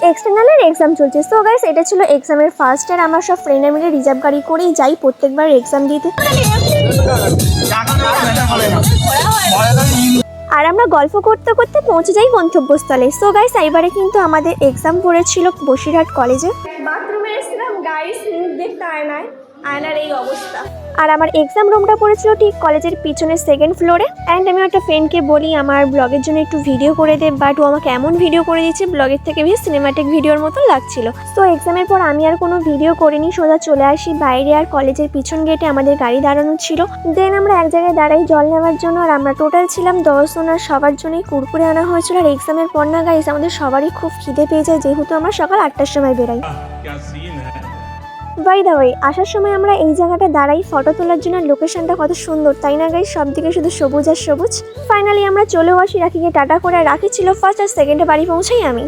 এক্সটার্নালের exam চলছে। So guys, এটা ছিল এক্সামের ফার্স্ট ইয়ার। আমরা সব ফ্রেন্ডরা মিলে রিজার্ভ গাড়ি করেই যাই প্রত্যেকবার এক্সাম দিতে। আর আমরা গল্প করতে করতে পৌঁছে যাই গন্তব্যস্থলে। সো গাইস, এবারে কিন্তু আমাদের এক্সাম পড়েছিল বসিরহাট কলেজে। বাথরুমে এসেছিলাম গাইস, মুখ দেখতে আয়নায়, আয়নার এই অবস্থা। আর আমার এক্সাম রুমটা পড়েছিল ঠিক কলেজের পিছনে সেকেন্ড ফ্লোরে। অ্যান্ড আমি একটা ফ্রেন্ডকে বলি আমার ব্লগের জন্য একটু ভিডিও করে দে, বাট ও আমাকে এমন ভিডিও করে দিচ্ছে ব্লগের থেকে বেশ সিনেমাটিক ভিডিওর মতো লাগছিল। তো এক্সামের পর আমি আর কোনো ভিডিও করিনি, সোজা চলে আসি বাইরে। আর কলেজের পিছন গেটে আমাদের গাড়ি দাঁড়ানো ছিল। দেন আমরা এক জায়গায় দাঁড়াই জল নেওয়ার জন্য। আর আমরা টোটাল ছিলাম 10 জন। আর সবার জন্যই কুরকুরে আনা হয়েছিল। আর এক্সামের পর না গাইস, আমাদের সবারই খুব খিদে পেয়ে যায়, যেহেতু আমরা সকাল 8টার সময় বেরাই। বাই দ্য ওয়ে, আসার সময় আমরা এই জায়গাটা দাঁড়াই ফটো তোলার জন্য। লোকেশনটা কত সুন্দর তাই না গাইস, সব দিকে শুধু সবুজ আর সবুজ। ফাইনালি আমরা চলেও আসি রাখিকে টাটা করে। রাখি ছিল ফার্স্ট আর সেকেন্ডে বাড়ি পৌঁছাই আমি।